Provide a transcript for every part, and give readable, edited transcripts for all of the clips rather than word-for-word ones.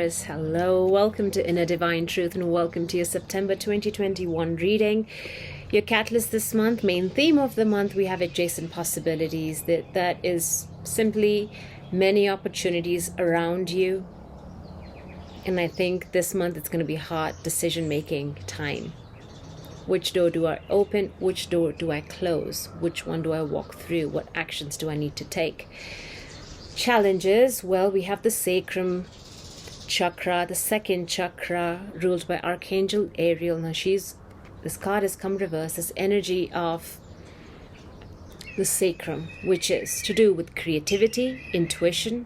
Taurus, hello, welcome to Inner Divine Truth and welcome to your September 2021 reading. Your catalyst this month, main theme of the month, we have adjacent possibilities. That is simply many opportunities around you. And I think this month it's going to be hard decision-making time. Which door do I open? Which door do I close? Which one do I walk through? What actions do I need to take? Challenges, well, we have the sacrum chakra, the second chakra, ruled by Archangel Ariel. Now this card has come reversed, this energy of the sacrum, which is to do with creativity, intuition.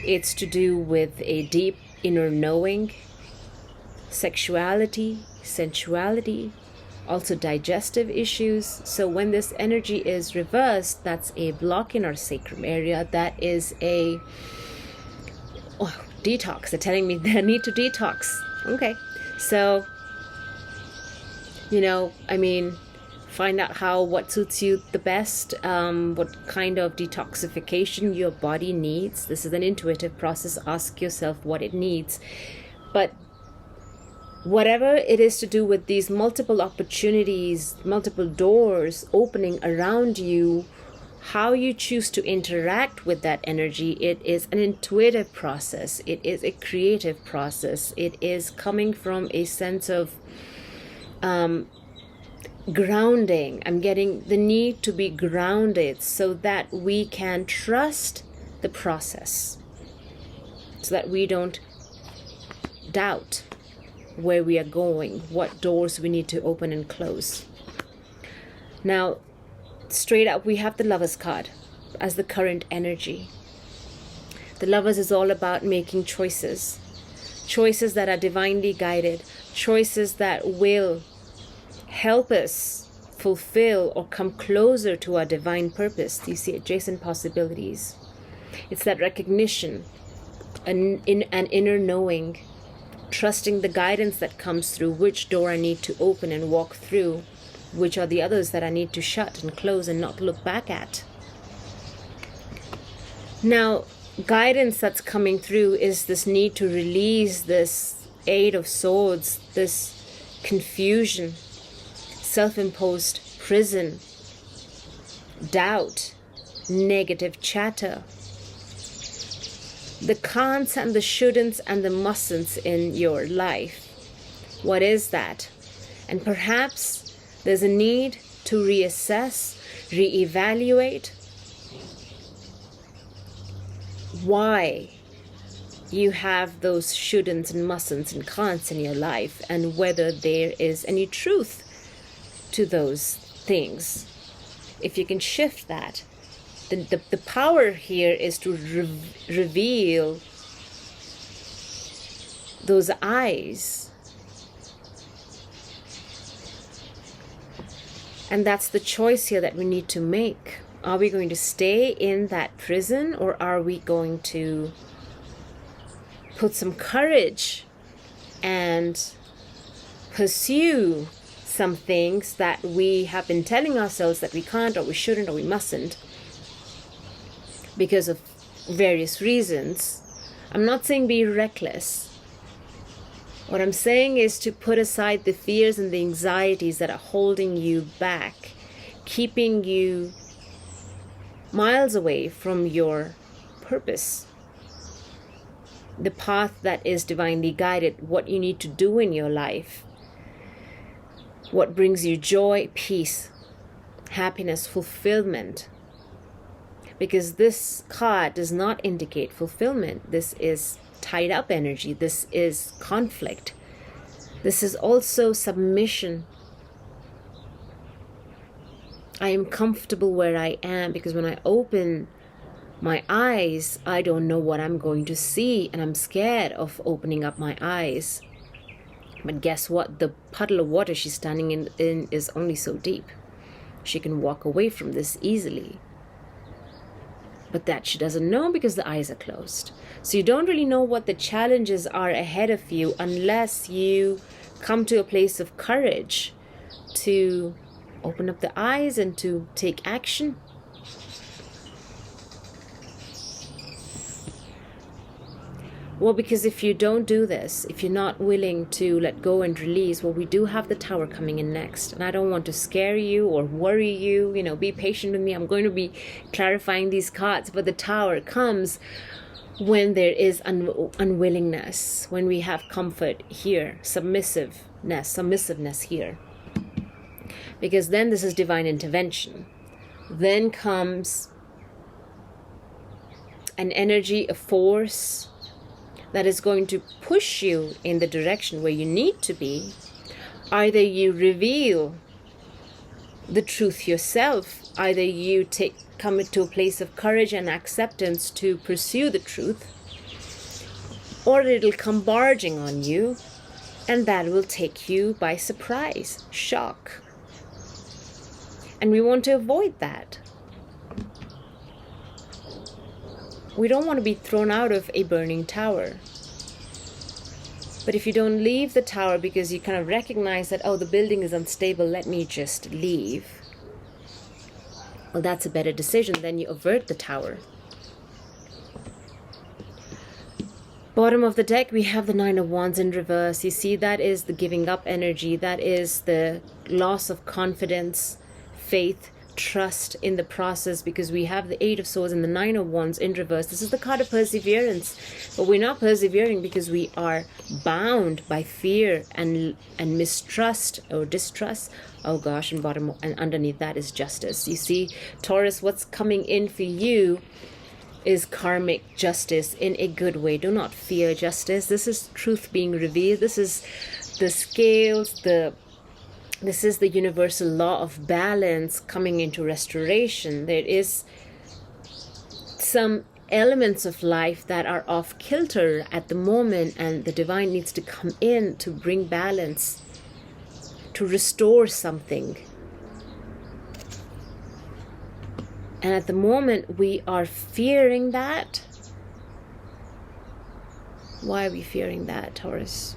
It's to do with a deep inner knowing, sexuality, sensuality, also digestive issues. So when this energy is reversed, that's a block in our sacrum area. That is a detox. They're telling me they need to detox. Okay, so find out what suits you the best, what kind of detoxification your body needs. This is an intuitive process. Ask yourself what it needs. But whatever it is to do with these multiple opportunities, multiple doors opening around you, how you choose to interact with that energy, it is an intuitive process. It is a creative process. It is coming from a sense of grounding. I'm getting the need to be grounded so that we can trust the process, so that we don't doubt where we are going, what doors we need to open and close. Now, straight up, we have the Lovers card as the current energy. The Lovers is all about making choices that are divinely guided, choices that will help us fulfill or come closer to our divine purpose. You see adjacent possibilities. It's that recognition, an inner knowing, trusting the guidance that comes through, which door I need to open and walk through, which are the others that I need to shut and close and not look back at. Now, guidance that's coming through is this need to release this Eight of Swords, this confusion, self-imposed prison, doubt, negative chatter, the can'ts and the shouldn'ts and the mustn'ts in your life. What is that? And perhaps there's a need to reassess, reevaluate why you have those shouldn'ts and mustn'ts and can'ts in your life, and whether there is any truth to those things. If you can shift that, the power here is to reveal those eyes. And that's the choice here that we need to make. Are we going to stay in that prison, or are we going to put some courage and pursue some things that we have been telling ourselves that we can't, or we shouldn't, or we mustn't, because of various reasons? I'm not saying be reckless. What I'm saying is to put aside the fears and the anxieties that are holding you back, keeping you miles away from your purpose, the path that is divinely guided, what you need to do in your life, what brings you joy, peace, happiness, fulfillment. Because this card does not indicate fulfillment. This is tied up energy. This is conflict. This is also submission. I am comfortable where I am, because when I open my eyes, I don't know what I'm going to see, and I'm scared of opening up my eyes. But guess what? The puddle of water she's standing in is only so deep. She can walk away from this easily. But that she doesn't know, because the eyes are closed. So you don't really know what the challenges are ahead of you unless you come to a place of courage to open up the eyes and to take action. Well, because if you don't do this, if you're not willing to let go and release, well, we do have the Tower coming in next. And I don't want to scare you or worry you. You know, be patient with me. I'm going to be clarifying these cards. But the Tower comes when there is unwillingness, when we have comfort here, submissiveness here. Because then this is divine intervention. Then comes an energy, a force that is going to push you in the direction where you need to be. Either you reveal the truth yourself, either you come to a place of courage and acceptance to pursue the truth, or it'll come barging on you, and that will take you by surprise, shock. And we want to avoid that. We don't want to be thrown out of a burning tower. But if you don't leave the tower because you kind of recognize that, oh, the building is unstable, let me just leave. Well, that's a better decision. Then you avert the tower. Bottom of the deck, we have the Nine of Wands in reverse. You see, that is the giving up energy. That is the loss of confidence, faith, trust in the process, because we have the Eight of Swords and the Nine of Wands in reverse. This is the card of perseverance, but we're not persevering because we are bound by fear and mistrust or distrust. Oh gosh, and bottom and underneath that is justice. You see, Taurus, what's coming in for you is karmic justice in a good way. Do not fear justice. This is truth being revealed. This is the scales, this is the universal law of balance coming into restoration. There is some elements of life that are off kilter at the moment, and the divine needs to come in to bring balance, to restore something. And at the moment we are fearing that. Why are we fearing that, Taurus?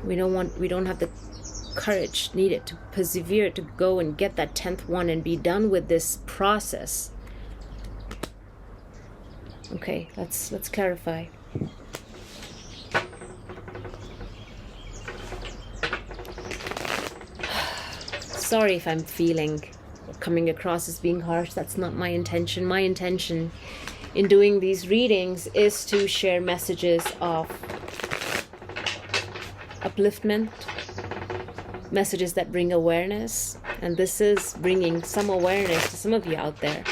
We don't have the courage needed to persevere, to go and get that 10th one and be done with this process. Okay, let's clarify. Sorry if I'm coming across as being harsh. That's not my intention. My intention in doing these readings is to share messages of upliftment, messages that bring awareness, and this is bringing some awareness to some of you out there.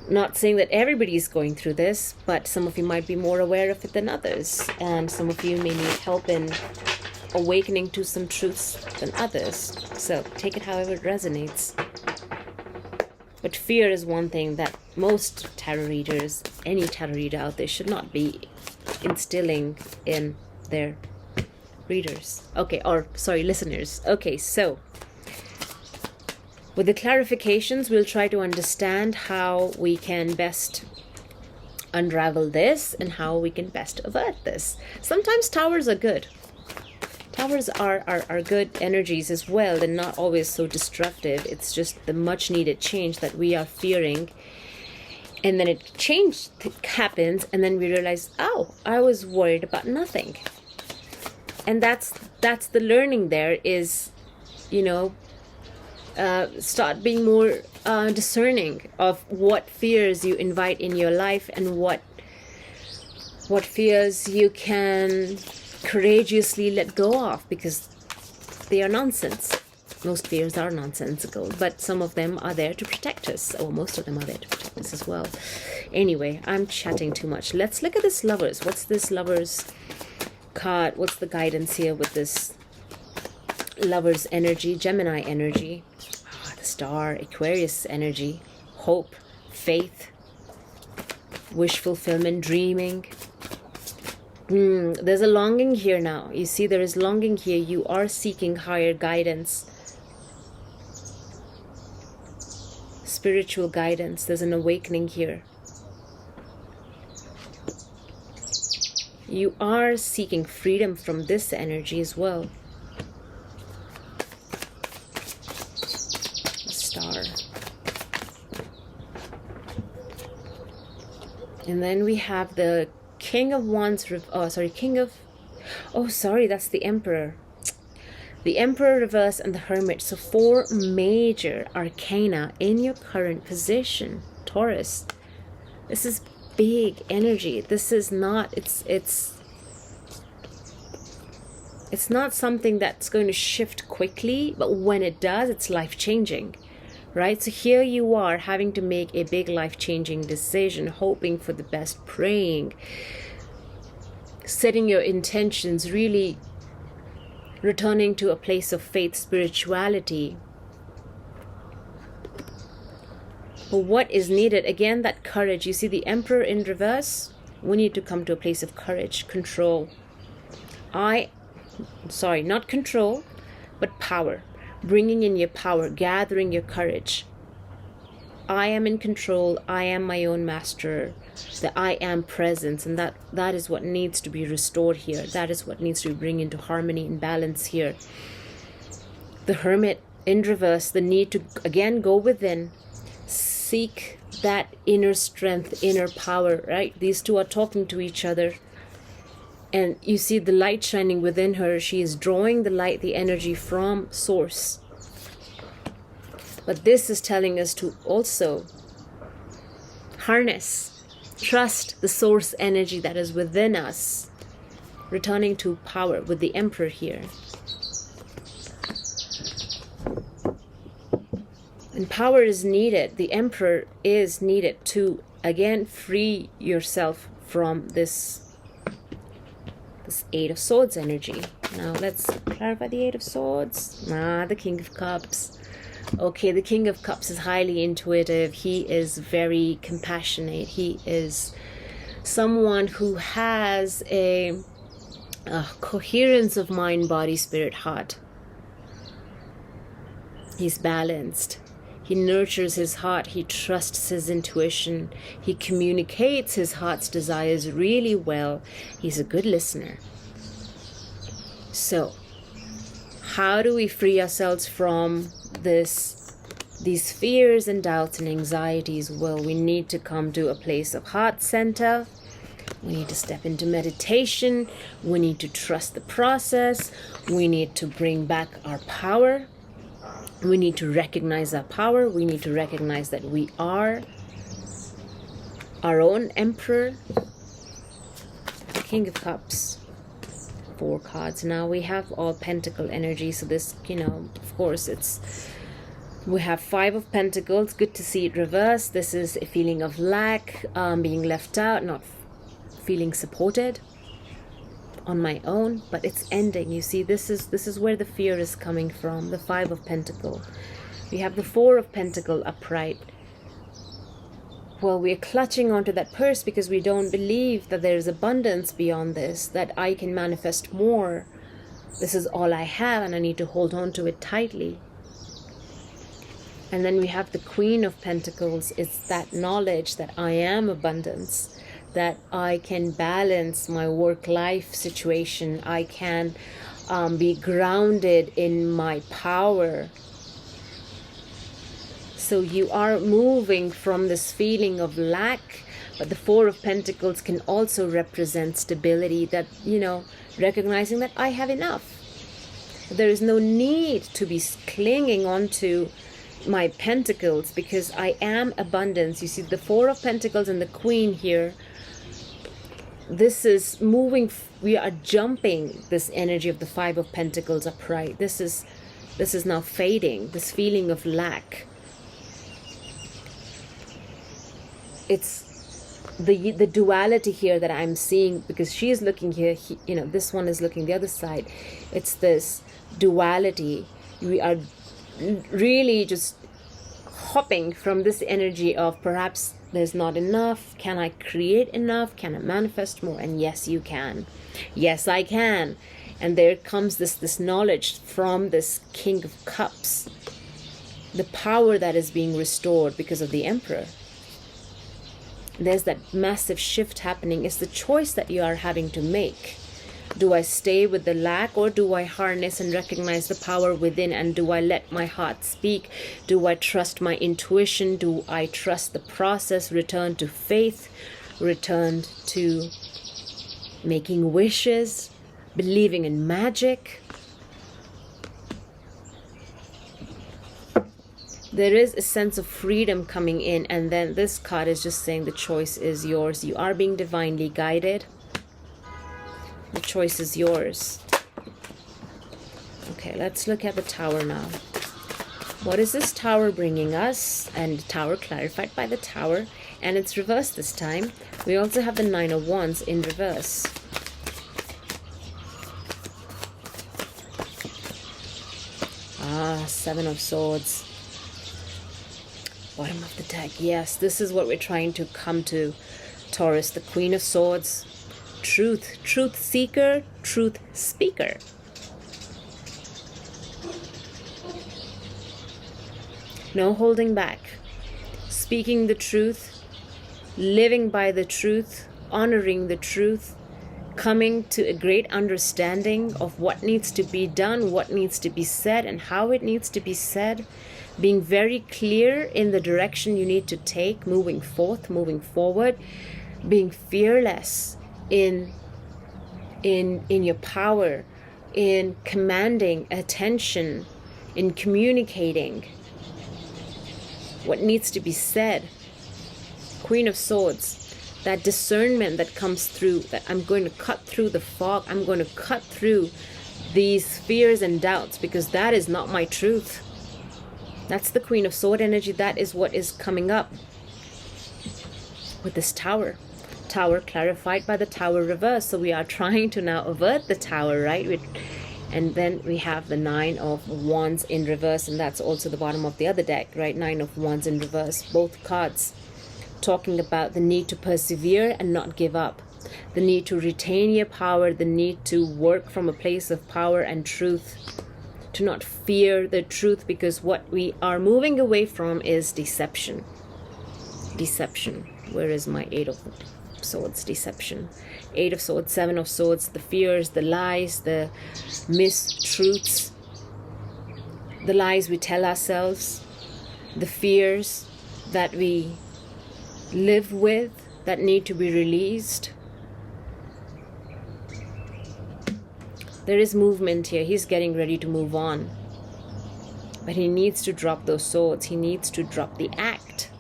Not saying that everybody's going through this, but some of you might be more aware of it than others, and some of you may need help in awakening to some truths than others. So take it however it resonates. But fear is one thing that most tarot readers, any tarot reader out there, should not be instilling in their readers. Okay, or sorry, listeners. Okay, so with the clarifications, we'll try to understand how we can best unravel this and how we can best avert this. Sometimes towers are good. Towers are good energies as well, and not always so destructive. It's just the much needed change that we are fearing. And then change happens, and then we realize, oh, I was worried about nothing. And that's the learning there is, start being more discerning of what fears you invite in your life and what fears you can courageously let go of, because they are nonsense. Most fears are nonsensical, but some of them are there to protect us, or most of them are there to protect us as well. Anyway, I'm chatting too much. Let's look at this Lovers. What's this Lovers card? What's the guidance here with this Lovers energy, Gemini energy, the Star, Aquarius energy, hope, faith, wish fulfillment, dreaming. There's a longing here now. You see, there is longing here. You are seeking higher guidance, spiritual guidance. There's an awakening here. You are seeking freedom from this energy as well. A Star. And then we have the King of Wands, that's the Emperor. The Emperor reverse and the Hermit. So 4 major arcana in your current position, Taurus. This is big energy. This is not, it's not something that's going to shift quickly, but when it does, it's life-changing, right? So here you are having to make a big life-changing decision, hoping for the best, praying, setting your intentions, really returning to a place of faith, spirituality. But what is needed, again, that courage. You see the Emperor in reverse. We need to come to a place of courage, control. Not control, but power. Bringing in your power, gathering your courage. I am in control. I am my own master. The I am presence, and that is what needs to be restored here. That is what needs to be bring into harmony and balance here. The Hermit in reverse, the need to again go within, seek that inner strength, inner power, right? These two are talking to each other. And you see the light shining within her. She is drawing the light, the energy from source. But this is telling us to also harness, trust the source energy that is within us. Returning to power with the Emperor here. And power is needed. The Emperor is needed to, again, free yourself from this Eight of Swords energy. Now let's clarify the Eight of Swords. The King of Cups. Okay, the King of Cups is highly intuitive. He is very compassionate. He is someone who has a coherence of mind, body, spirit, heart. He's balanced. He nurtures his heart. He trusts his intuition. He communicates his heart's desires really well. He's a good listener. So, how do we free ourselves from these fears and doubts and anxieties? Well, we need to come to a place of heart center. We need to step into meditation. We need to trust the process. We need to bring back our power. We need to recognize our power. We need to recognize that we are our own Emperor. King of Cups. 4 cards. Now we have all Pentacle energy. So this, of course, we have 5 of Pentacles. Good to see it reversed. This is a feeling of lack, being left out, not feeling supported on my own, but it's ending. You see, this is where the fear is coming from. The 5 of Pentacles. We have the 4 of Pentacles upright. Well, we're clutching onto that purse because we don't believe that there's abundance beyond this, that I can manifest more. This is all I have and I need to hold on to it tightly. And then we have the Queen of Pentacles. It's that knowledge that I am abundance, that I can balance my work-life situation. I can be grounded in my power. So you are moving from this feeling of lack, but the 4 of Pentacles can also represent stability, that, recognizing that I have enough. There is no need to be clinging on to my Pentacles because I am abundance. You see the 4 of Pentacles and the Queen here. This is moving, we are jumping this energy of the 5 of Pentacles upright. This is now fading, this feeling of lack. It's the duality here that I'm seeing, because she is looking here, this one is looking the other side. It's this duality. We are really just hopping from this energy of perhaps there's not enough. Can I create enough? Can I manifest more? And yes, you can. Yes, I can. And there comes this knowledge from this King of Cups. The power that is being restored because of the Emperor. There's that massive shift happening. It's the choice that you are having to make. Do I stay with the lack, or do I harness and recognize the power within, and do I let my heart speak? Do I trust my intuition? Do I trust the process, return to faith, returned to making wishes, believing in magic. There is a sense of freedom coming in, and then this card is just saying the choice is yours. You are being divinely guided. The choice is yours. Okay, let's look at the Tower now. What is this Tower bringing us? And Tower clarified by the Tower, and it's reversed this time. We also have the Nine of Wands in reverse. Seven of Swords. Bottom of the deck. Yes, this is what we're trying to come to, Taurus. The Queen of Swords. Truth. Truth seeker. Truth speaker. No holding back. Speaking the truth. Living by the truth. Honoring the truth. Coming to a great understanding of what needs to be done, what needs to be said, and how it needs to be said. Being very clear in the direction you need to take, moving forward. Being fearless in your power, in commanding attention, in communicating what needs to be said. Queen of Swords. That discernment that comes through, that I'm going to cut through the fog, I'm going to cut through these fears and doubts, because that is not my truth. That's the Queen of Sword energy. That is what is coming up with this Tower. Tower clarified by the Tower reverse. So we are trying to now avert the Tower, right? And then we have the Nine of Wands in reverse, and that's also the bottom of the other deck, right? Nine of Wands in reverse, both cards. Talking about the need to persevere and not give up, the need to retain your power, the need to work from a place of power and truth, to not fear the truth, because what we are moving away from is deception. Deception. Where is my Eight of Swords? Deception. Eight of Swords, Seven of Swords, the fears, the lies, the mistruths, the lies we tell ourselves, the fears that we live with that need to be released. There is movement here. He's getting ready to move on, but he needs to drop those swords. He needs to drop the act.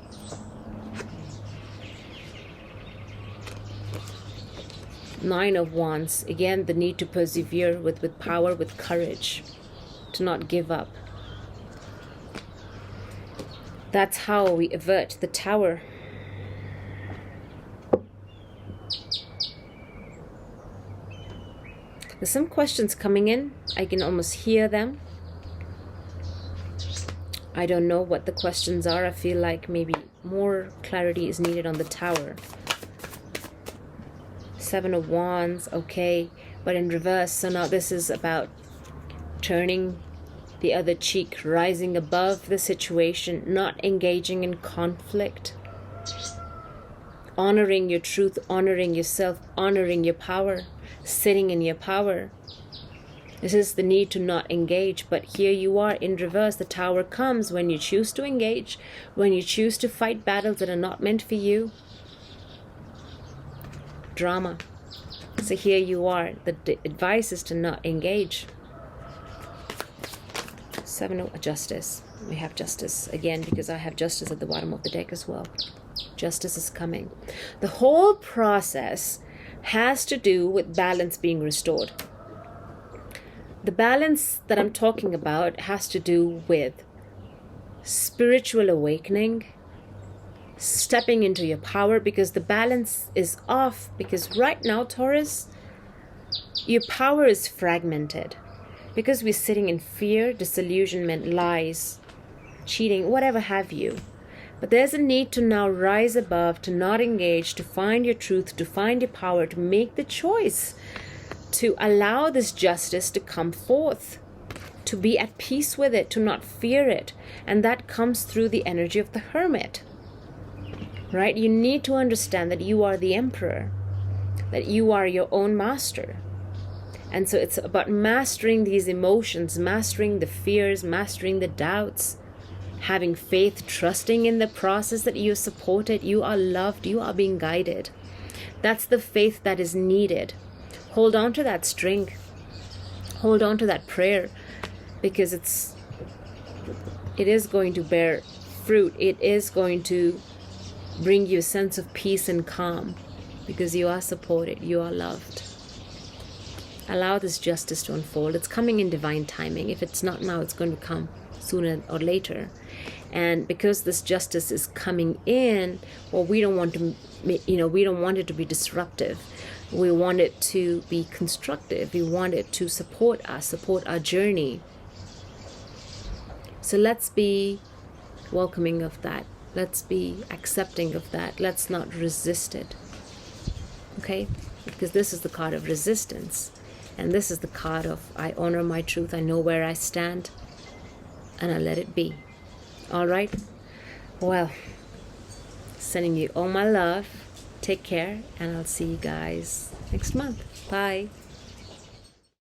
Nine of Wands. Again, the need to persevere with power, with courage, to not give up. That's how we avert the Tower. There's some questions coming in. I can almost hear them. I don't know what the questions are. I feel like maybe more clarity is needed on the Tower. Seven of Wands, okay, but in reverse. So now this is about turning the other cheek, rising above the situation, not engaging in conflict, honoring your truth, honoring yourself, honoring your power, sitting in your power. This is the need to not engage, but here you are in reverse. The Tower comes when you choose to engage, when you choose to fight battles that are not meant for you. Drama. So here you are. The advice is to not engage. Seven of Justice. We have Justice again, because I have Justice at the bottom of the deck as well. Justice is coming. The whole process has to do with balance being restored. The balance that I'm talking about has to do with spiritual awakening, stepping into your power, because the balance is off. Because right now, Taurus, your power is fragmented, because we're sitting in fear, disillusionment, lies, cheating, whatever have you. But there's a need to now rise above, to not engage, to find your truth, to find your power, to make the choice, to allow this justice to come forth, to be at peace with it, to not fear it. And that comes through the energy of the Hermit, right? You need to understand that you are the Emperor, that you are your own master. And so it's about mastering these emotions, mastering the fears, mastering the doubts, having faith, trusting in the process that you are supported, you are loved, you are being guided. That's the faith that is needed. Hold on to that string. Hold on to that prayer, because it is going to bear fruit. It is going to bring you a sense of peace and calm, because you are supported, you are loved. Allow this justice to unfold. It's coming in divine timing. If it's not now, it's going to come sooner or later. And because this justice is coming in, well, we don't want to, we don't want it to be disruptive. We want it to be constructive. We want it to support us, support our journey. So let's be welcoming of that. Let's be accepting of that. Let's not resist it. Okay? Because this is the card of resistance. And this is the card of I honor my truth. I know where I stand. And I let it be. All right? Well, sending you all my love. Take care. And I'll see you guys next month. Bye.